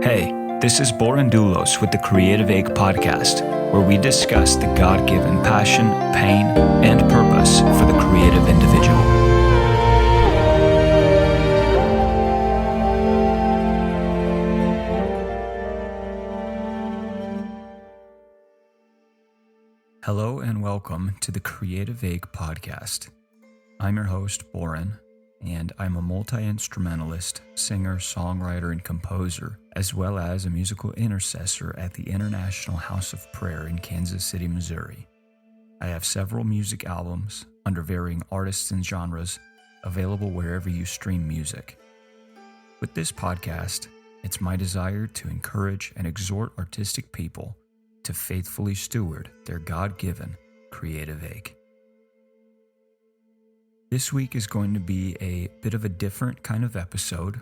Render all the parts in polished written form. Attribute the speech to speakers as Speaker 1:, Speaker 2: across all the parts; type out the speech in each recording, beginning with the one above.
Speaker 1: Hey, this is Borin Doulos with the Creative Ache podcast, where we discuss the God-given passion, pain, and purpose for the creative individual. Hello and welcome to the Creative Ache podcast. I'm your host, Borin, and I'm a multi-instrumentalist, singer, songwriter, and composer, as well as a musical intercessor at the International House of Prayer in Kansas City, Missouri. I have several music albums under varying artists and genres available wherever you stream music. With this podcast, it's my desire to encourage and exhort artistic people to faithfully steward their God-given creative ache. This week is going to be a bit of a different kind of episode.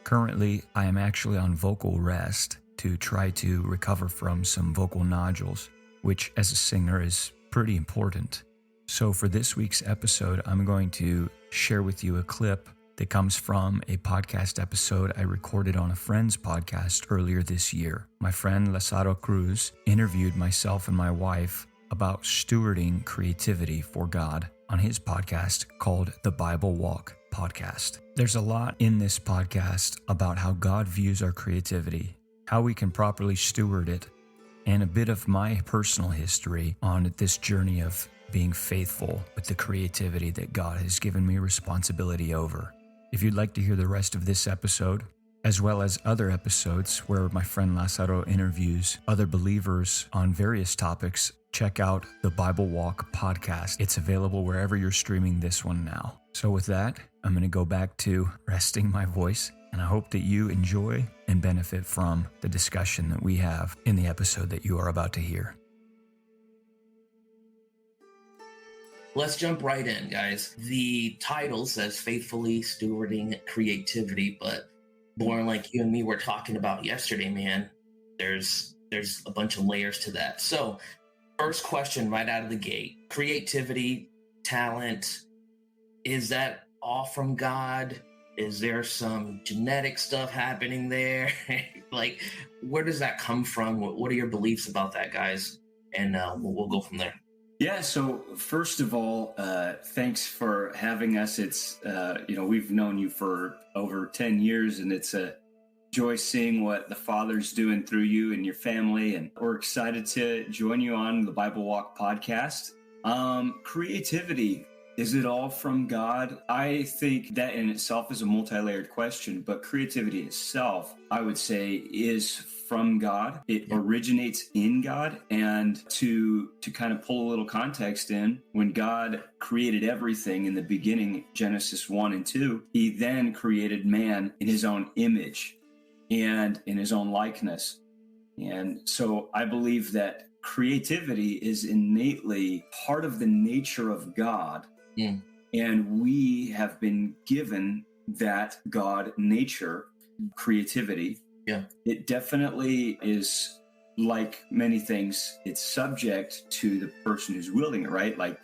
Speaker 1: Currently, I am actually on vocal rest to try to recover from some vocal nodules, which as a singer is pretty important. So for this week's episode, I'm going to share with you a clip that comes from a podcast episode I recorded on a friend's podcast earlier this year. My friend Lazaro Cruz interviewed myself and my wife about stewarding creativity for God on his podcast called The Bible Walk Podcast. There's a lot in this podcast about how God views our creativity, how we can properly steward it, and a bit of my personal history on this journey of being faithful with the creativity that God has given me responsibility over. If you'd like to hear the rest of this episode, as well as other episodes where my friend Lazaro interviews other believers on various topics, check out the Bible Walk podcast. It's available wherever you're streaming this one now. So with that, I'm going to go back to resting my voice, and I hope that you enjoy and benefit from the discussion that we have in the episode that you are about to hear.
Speaker 2: Let's jump right in, guys. The title says Faithfully Stewarding Creativity, but Borin, like you and me were talking about yesterday, man, there's a bunch of layers to that. So first question right out of the gate, creativity, talent, is that all from God? Is there some genetic stuff happening there? Like, where does that come from? What are your beliefs about that, guys? And we'll go from there.
Speaker 3: Yeah, so first of all, thanks for having us. It's, we've known you for over 10 years, and it's a joy seeing what the Father's doing through you and your family, and we're excited to join you on the Bible Walk podcast. Creativity, is it all from God? I think that in itself is a multi-layered question, but creativity itself, I would say, is from God. It originates in God. And to kind of pull a little context in, when God created everything in the beginning, Genesis 1 and 2, he then created man in his own image and in his own likeness. And so I believe that creativity is innately part of the nature of God. Yeah. And we have been given that God nature, creativity. Yeah. It definitely is, like many things, it's subject to the person who's wielding it, right? Like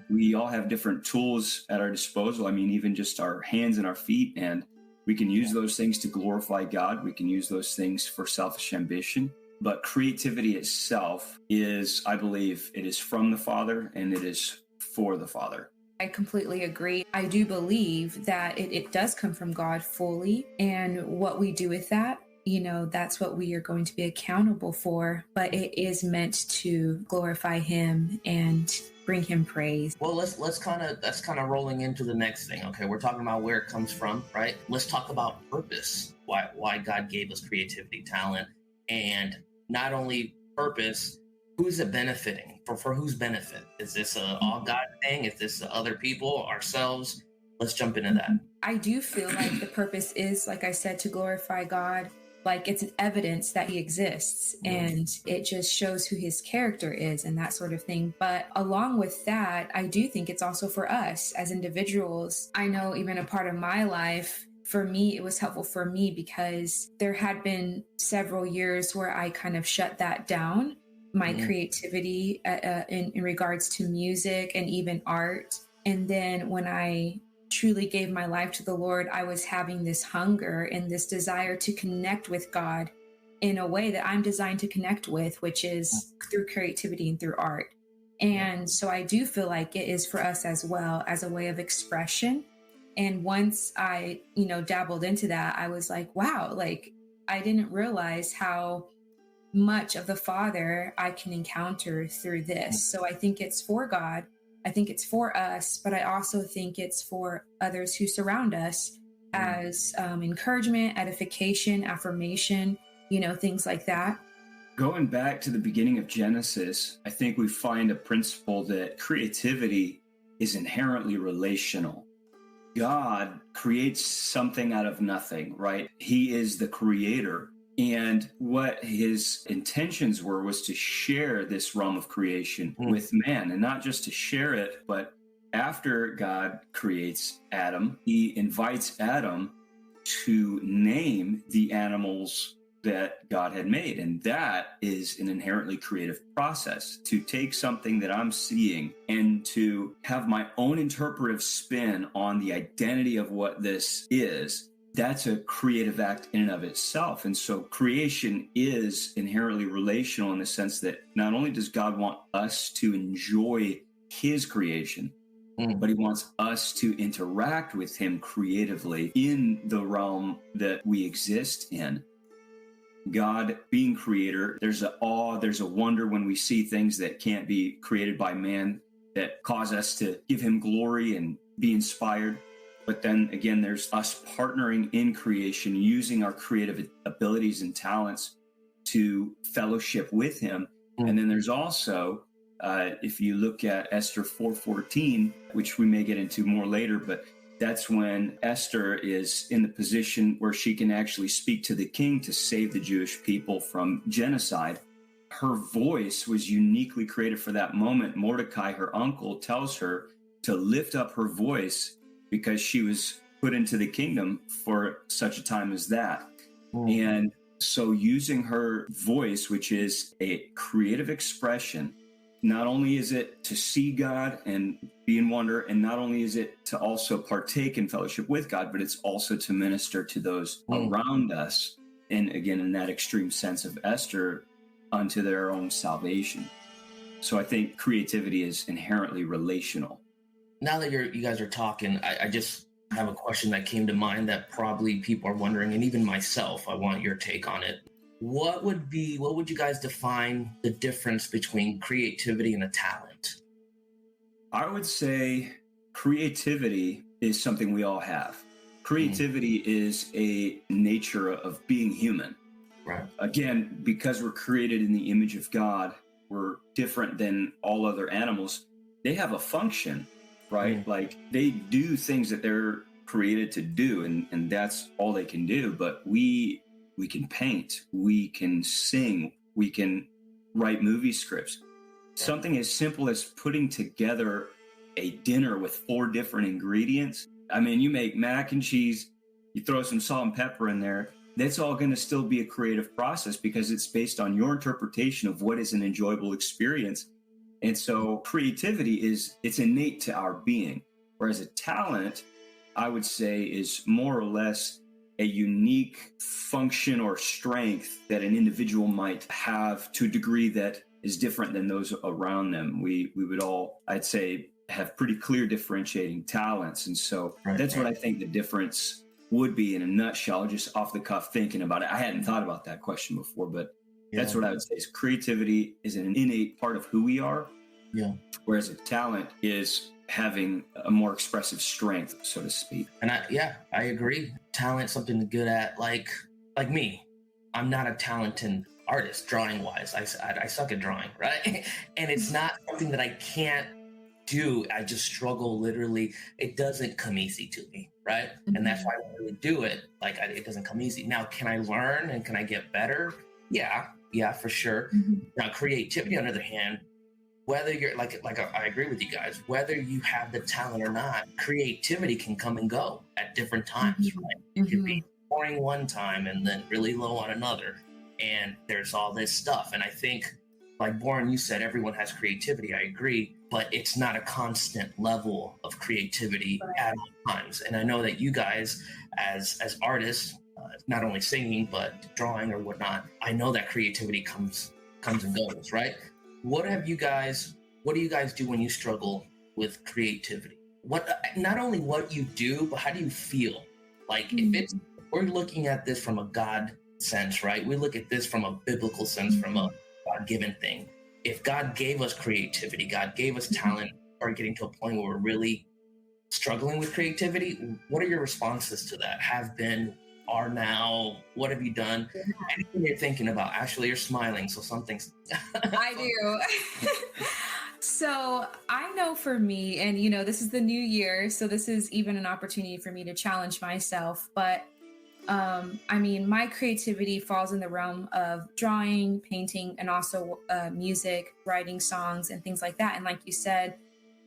Speaker 3: we all have different tools at our disposal. I mean, even just our hands and our feet, and we can use those things to glorify God. We can use those things for selfish ambition. But creativity itself is, I believe, it is from the Father and it is for the Father.
Speaker 4: I completely agree. I do believe that it does come from God fully, and what we do with that, that's what we are going to be accountable for, but it is meant to glorify him and bring him praise.
Speaker 2: Well, that's kind of rolling into the next thing. Okay, we're talking about where it comes from, right? Let's talk about purpose. Why God gave us creativity, talent, and not only purpose, who's it benefiting? For whose benefit? Is this a all God thing? Is this other people, ourselves? Let's jump into that.
Speaker 4: I do feel like the purpose is, like I said, to glorify God. Like it's an evidence that he exists, and it just shows who his character is and that sort of thing. But along with that, I do think it's also for us as individuals. I know even a part of my life, for me, it was helpful for me because there had been several years where I kind of shut that down, my creativity in regards to music and even art. And then when I truly gave my life to the Lord, I was having this hunger and this desire to connect with God in a way that I'm designed to connect with, which is through creativity and through art. And so I do feel like it is for us as well as a way of expression. And once I, dabbled into that, I was like, wow, like I didn't realize how much of the Father I can encounter through this. So I think it's for God. I think it's for us, but I also think it's for others who surround us as encouragement, edification, affirmation, things like that.
Speaker 3: Going back to the beginning of Genesis, I think we find a principle that creativity is inherently relational. God creates something out of nothing, right? He is the creator. And what his intentions was to share this realm of creation with man, and not just to share it, but after God creates Adam, he invites Adam to name the animals that God had made. And that is an inherently creative process, to take something that I'm seeing and to have my own interpretive spin on the identity of what this is. That's a creative act in and of itself. And so creation is inherently relational in the sense that not only does God want us to enjoy his creation, but he wants us to interact with him creatively in the realm that we exist in. God being creator, there's an awe, there's a wonder when we see things that can't be created by man that cause us to give him glory and be inspired. But then again, there's us partnering in creation, using our creative abilities and talents to fellowship with him. And then there's also, if you look at Esther 4:14, which we may get into more later, but that's when Esther is in the position where she can actually speak to the king to save the Jewish people from genocide. Her voice was uniquely created for that moment. Mordecai, her uncle, tells her to lift up her voice because she was put into the kingdom for such a time as that. And so using her voice, which is a creative expression, not only is it to see God and be in wonder, and not only is it to also partake in fellowship with God, but it's also to minister to those around us. And again, in that extreme sense of Esther, unto their own salvation. So I think creativity is inherently relational.
Speaker 2: Now that you guys are talking, I just have a question that came to mind that probably people are wondering, and even myself, I want your take on it. What would you guys define the difference between creativity and a talent?
Speaker 3: I would say creativity is something we all have. Creativity is a nature of being human.
Speaker 2: Right.
Speaker 3: Again, because we're created in the image of God, we're different than all other animals. They have a function, right? Like they do things that they're created to do, and that's all they can do. But we can paint, we can sing, we can write movie scripts. Something as simple as putting together a dinner with 4 different ingredients. I mean, you make mac and cheese, you throw some salt and pepper in there. That's all going to still be a creative process because it's based on your interpretation of what is an enjoyable experience. And so creativity it's innate to our being. Whereas a talent, I would say, is more or less a unique function or strength that an individual might have to a degree that is different than those around them. We would all, I'd say, have pretty clear differentiating talents. And so that's what I think the difference would be in a nutshell, just off the cuff thinking about it. I hadn't thought about that question before, but that's what I would say is creativity is an innate part of who we are.
Speaker 2: Yeah.
Speaker 3: Whereas a talent is having a more expressive strength, so to speak.
Speaker 2: And I agree. Talent, something to good at, like me. I'm not a talented artist drawing wise. I suck at drawing, right? And it's not something that I can't do. I just struggle literally. It doesn't come easy to me, right? And that's why I don't really do it. Like it doesn't come easy. Now, can I learn and can I get better? Yeah, for sure. Now, creativity, on the other hand, whether you're like I agree with you guys, whether you have the talent or not, creativity can come and go at different times, right? It could be boring one time and then really low on another. And there's all this stuff. And I think, like Borin, you said, everyone has creativity. I agree. but it's not a constant level of creativity at all times. And I know that you guys, as artists, not only singing but drawing or whatnot, I know that creativity comes and goes, right? What do you guys do when you struggle with creativity? Not only what you do, but how do you feel? Like, if we're looking at this from a God sense, right? We look at this from a biblical sense, from a God-given thing. If God gave us creativity, God gave us talent, or getting to a point where we're really struggling with creativity, what are your responses to that? Have been, are now? What have you done? Anything you're thinking about? Ashley, you're smiling, so something's...
Speaker 4: I do. So I know for me, and this is the new year, so this is even an opportunity for me to challenge myself, but my creativity falls in the realm of drawing, painting, and also music, writing songs, and things like that. And like you said,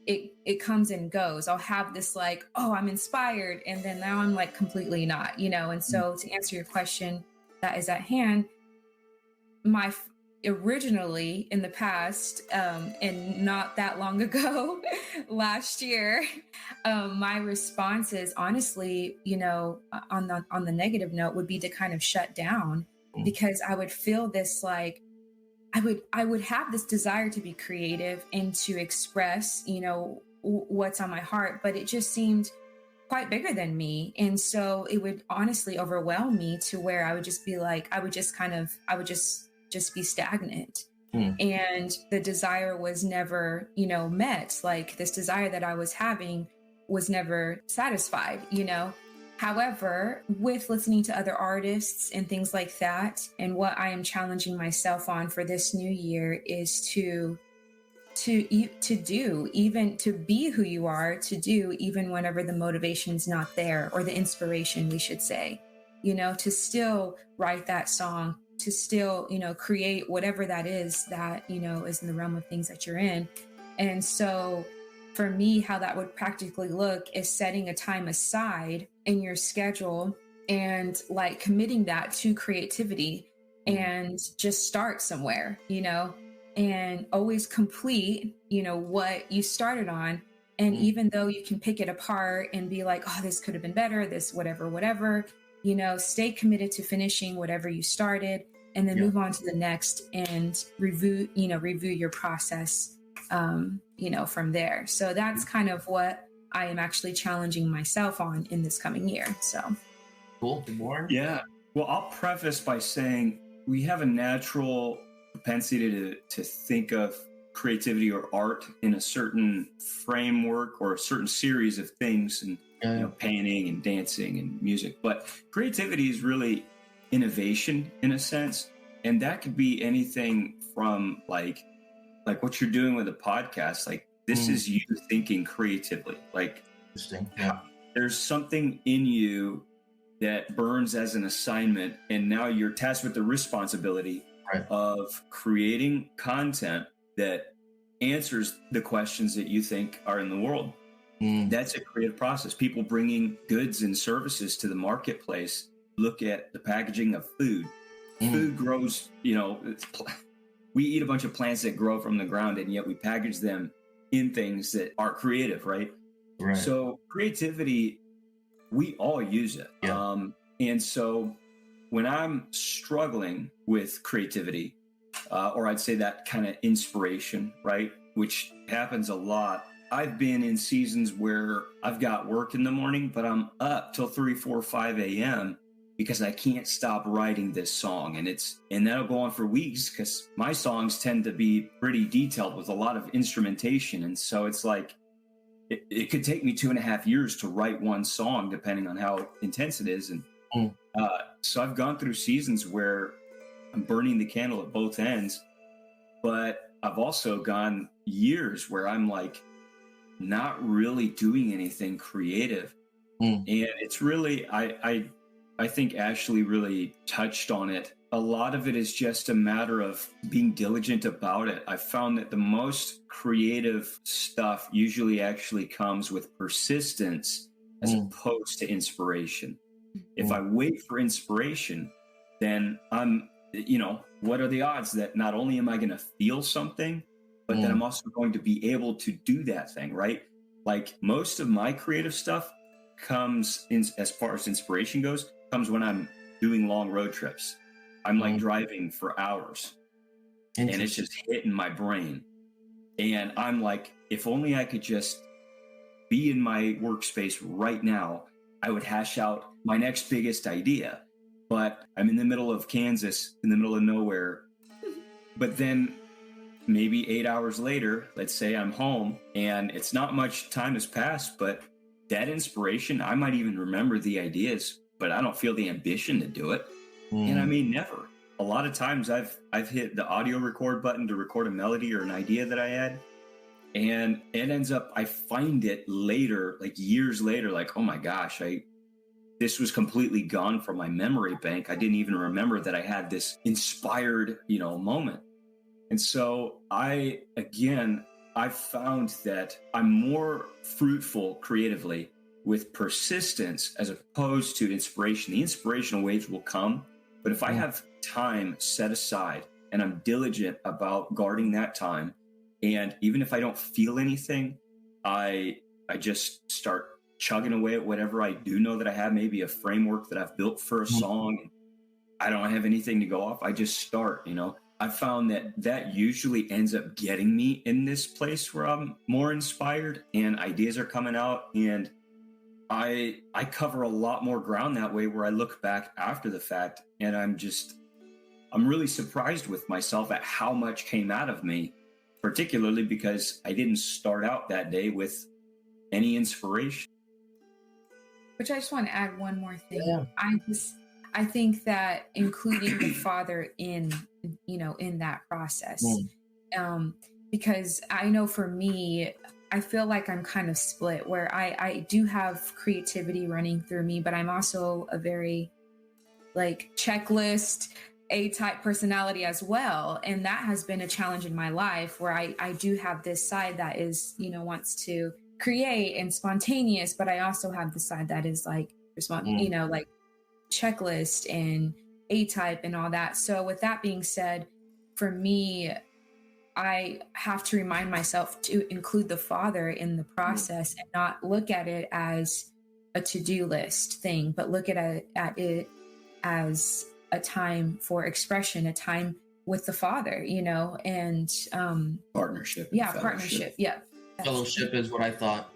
Speaker 4: it comes and goes. I'll have this like, oh, I'm inspired, and then now I'm like completely not, And so to answer your question that is at hand, originally in the past, and not that long ago, last year, my responses, honestly, on the negative note, would be to kind of shut down, because I would feel this like I would have this desire to be creative and to express, what's on my heart, but it just seemed quite bigger than me. And so it would honestly overwhelm me to where I would just be like, I would just be stagnant. And the desire was never, met. Like, this desire that I was having was never satisfied, However, with listening to other artists and things like that, and what I am challenging myself on for this new year is to do, even to be who you are, to do even whenever the motivation's not there, or the inspiration, we should say, to still write that song, to still, create whatever that is that, is in the realm of things that you're in. And so for me, how that would practically look is setting a time aside in your schedule and like committing that to creativity, and just start somewhere, and always complete, what you started on. And even though you can pick it apart and be like, oh, this could have been better, this, whatever, stay committed to finishing whatever you started, and then move on to the next and review your process, from there. So that's kind of what I am actually challenging myself on in this coming year. So
Speaker 2: cool. Borin?
Speaker 3: Yeah. Well, I'll preface by saying we have a natural propensity to think of creativity or art in a certain framework or a certain series of things, and painting and dancing and music. But creativity is really innovation in a sense, and that could be anything from like what you're doing with a podcast. Like, this is you thinking creatively. Like,
Speaker 2: interesting. Yeah.
Speaker 3: There's something in you that burns as an assignment, and now you're tasked with the responsibility of creating content that answers the questions that you think are in the world. That's a creative process. People bringing goods and services to the marketplace. Look at the packaging of food. Food grows, we eat a bunch of plants that grow from the ground, and yet we package them in things that are creative, right? So creativity, we all use it. And so when I'm struggling with creativity, or I'd say that kind of inspiration, right, which happens a lot, I've been in seasons where I've got work in the morning, but I'm up till 3, 4, 5 a.m. because I can't stop writing this song. And that'll go on for weeks, because my songs tend to be pretty detailed with a lot of instrumentation. And so it's like, it could take me 2.5 years to write one song, depending on how intense it is. And so I've gone through seasons where I'm burning the candle at both ends, but I've also gone years where I'm like not really doing anything creative. And it's really, I think Ashley really touched on it. A lot of it is just a matter of being diligent about it. I found that the most creative stuff usually actually comes with persistence as opposed to inspiration. If I wait for inspiration, then I'm, what are the odds that not only am I going to feel something, but then I'm also going to be able to do that thing, right? Like most of my creative stuff comes in, as far as inspiration goes, comes when I'm doing long road trips. I'm like driving for hours and it's just hitting my brain. And I'm like, if only I could just be in my workspace right now, I would hash out my next biggest idea. But I'm in the middle of Kansas, in the middle of nowhere. But then maybe 8 hours later, let's say I'm home and it's not much time has passed, but that inspiration, I might even remember the ideas, but I don't feel the ambition to do it. And I may never. A lot of times I've hit the audio record button to record a melody or an idea that I had. And it ends up, I find it later, like years later, like, oh my gosh, this was completely gone from my memory bank. I didn't even remember that I had this inspired, moment. And so I found that I'm more fruitful creatively with persistence as opposed to inspiration. The inspirational waves will come, but if I have time set aside and I'm diligent about guarding that time, and even if I don't feel anything, I just start chugging away at whatever I do know that I have, maybe a framework that I've built for a song. And I don't have anything to go off. I just start, I found that usually ends up getting me in this place where I'm more inspired and ideas are coming out. And I cover a lot more ground that way, where I look back after the fact and I'm really surprised with myself at how much came out of me, particularly because I didn't start out that day with any inspiration.
Speaker 4: Which I just want to add one more thing.
Speaker 2: Yeah.
Speaker 4: I think that including the father in that process, because I know for me, I feel like I'm kind of split, where I do have creativity running through me, but I'm also a very like checklist A-type personality as well. And that has been a challenge in my life, where I do have this side that is, wants to create and spontaneous, but I also have the side that is like, like checklist and A-type and all that. So with that being said, for me, I have to remind myself to include the father in the process and not look at it as a to-do list thing, but look at it as a time for expression, a time with the father, and
Speaker 3: Partnership.
Speaker 4: Yeah, partnership. Yeah.
Speaker 2: Fellowship is what I thought,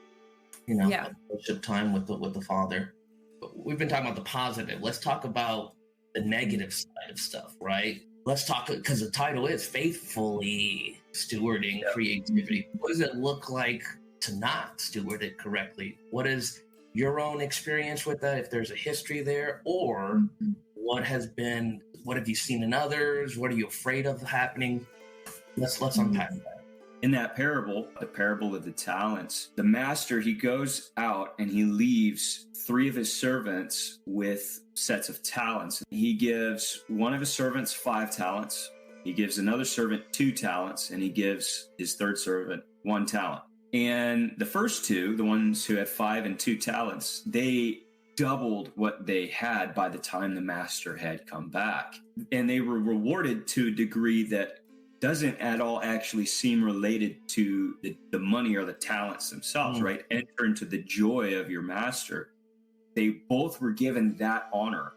Speaker 2: fellowship time with the father. But we've been talking about the positive. Let's talk about the negative side of stuff, right? Let's talk, because the title is Faithfully Stewarding Creativity. What does it look like to not steward it correctly? What is your own experience with that, if there's a history there, or what have you seen in others? What are you afraid of happening? Let's unpack that.
Speaker 3: In that parable, the parable of the talents, the master, he goes out and he leaves 3 of his servants with sets of talents. He gives one of his servants 5 talents. He gives another servant 2 talents, and he gives his third servant 1 talent. And the first 2, the ones who had 5 and 2 talents, they doubled what they had by the time the master had come back. And they were rewarded to a degree that doesn't at all actually seem related to the money or the talents themselves, right? Enter into the joy of your master. They both were given that honor.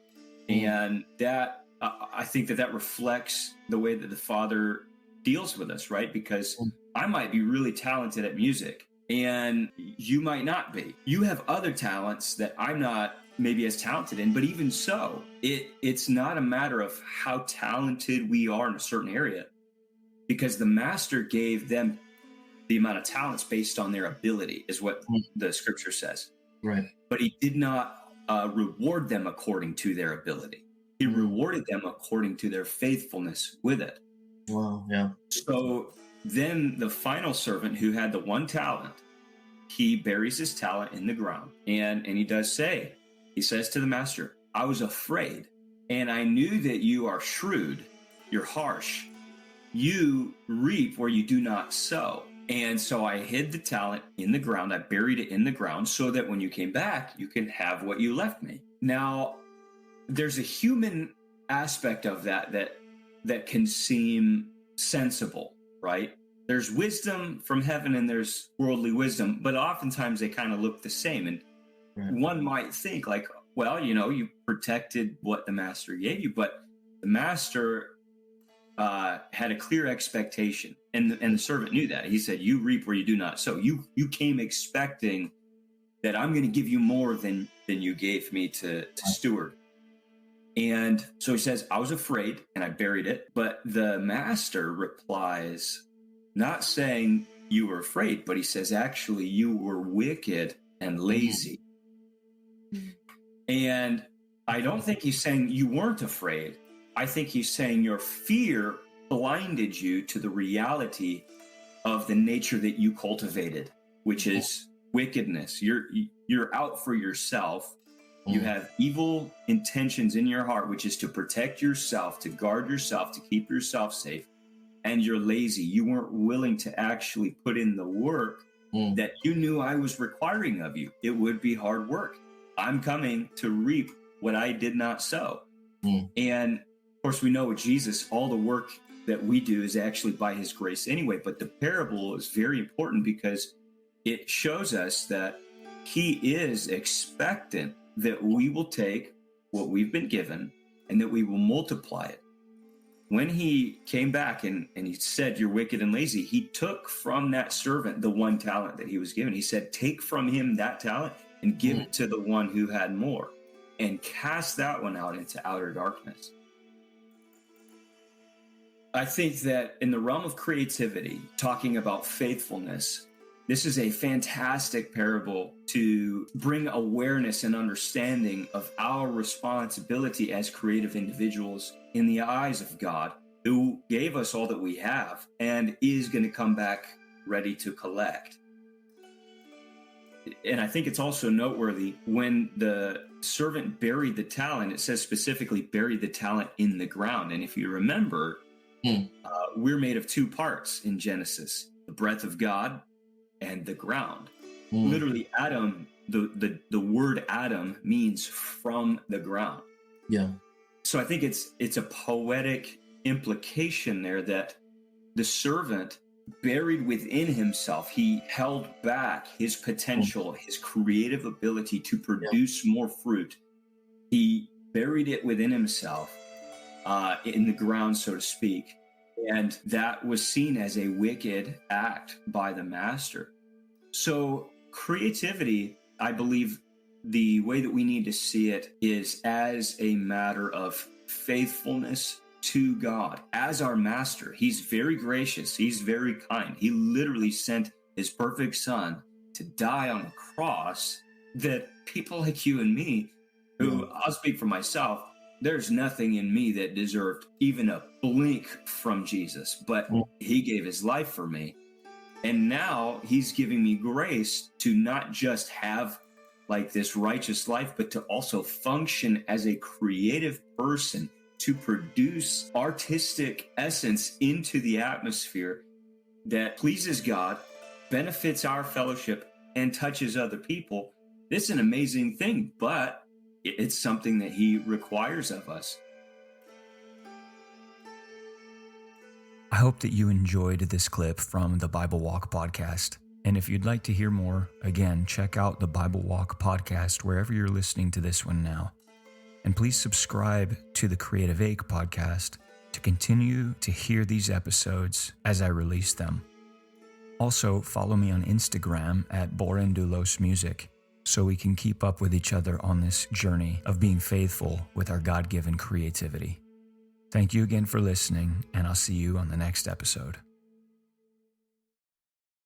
Speaker 3: And that, I think that reflects the way that the Father deals with us, right? Because I might be really talented at music and you might not be. You have other talents that I'm not maybe as talented in, but even so, it's not a matter of how talented we are in a certain area, because the master gave them the amount of talents based on their ability, is what the scripture says.
Speaker 2: Right.
Speaker 3: But he did not reward them according to their ability. He rewarded them according to their faithfulness with it.
Speaker 2: Wow, yeah.
Speaker 3: So then the final servant, who had the 1 talent, he buries his talent in the ground. And he does say, he says to the master, I was afraid, and I knew that you are shrewd, you're harsh. You reap where you do not sow. And so I hid the talent in the ground. I buried it in the ground so that when you came back, you can have what you left me. Now, there's a human aspect of that can seem sensible, right? there's wisdom from heaven and there's worldly wisdom, but oftentimes they kind of look the same. And one might think like, well, you protected what the master gave you, but the master had a clear expectation, and the servant knew that. He said, you reap where you do not sow. You came expecting that I'm going to give you more than you gave me to steward. And so he says, I was afraid and I buried it. But the master replies, not saying you were afraid, but he says, actually, you were wicked and lazy. And I don't think he's saying you weren't afraid. I think he's saying your fear blinded you to the reality of the nature that you cultivated, which is wickedness. You're out for yourself. You have evil intentions in your heart, which is to protect yourself, to guard yourself, to keep yourself safe. And you're lazy. You weren't willing to actually put in the work that you knew I was requiring of you. It would be hard work. I'm coming to reap what I did not sow. And of course, we know with Jesus, all the work that we do is actually by his grace anyway. But the parable is very important because it shows us that he is expectant that we will take what we've been given and that we will multiply it. When he came back and he said, you're wicked and lazy, he took from that servant the one talent that he was given. He said, take from him that talent and give it to the one who had more, and cast that one out into outer darkness. I think that in the realm of creativity, talking about faithfulness, this is a fantastic parable to bring awareness and understanding of our responsibility as creative individuals in the eyes of God, who gave us all that we have and is going to come back ready to collect. And I think it's also noteworthy when the servant buried the talent, it says specifically buried the talent in the ground. And if you remember, we're made of two parts in Genesis, the breath of God and the ground. Literally, Adam, the word Adam means from the ground.
Speaker 2: Yeah.
Speaker 3: So I think it's a poetic implication there that the servant buried within himself, he held back his potential, his creative ability to produce more fruit. He buried it within himself, in the ground, so to speak. And that was seen as a wicked act by the master. So creativity, I believe the way that we need to see it is as a matter of faithfulness to God as our master. He's very gracious. He's very kind. He literally sent his perfect son to die on the cross that people like you and me, who I'll speak for myself, there's nothing in me that deserved even a blink from Jesus, but he gave his life for me. And now he's giving me grace to not just have like this righteous life, but to also function as a creative person, to produce artistic essence into the atmosphere that pleases God, benefits our fellowship, and touches other people. This is an amazing thing, but it's something that he requires of us.
Speaker 1: I hope that you enjoyed this clip from the Bible Walk podcast. And if you'd like to hear more, again, check out the Bible Walk podcast wherever you're listening to this one now. And please subscribe to the Creative Ache podcast to continue to hear these episodes as I release them. Also, follow me on Instagram at Borin Doulos Music so we can keep up with each other on this journey of being faithful with our God-given creativity. Thank you again for listening, and I'll see you on the next episode.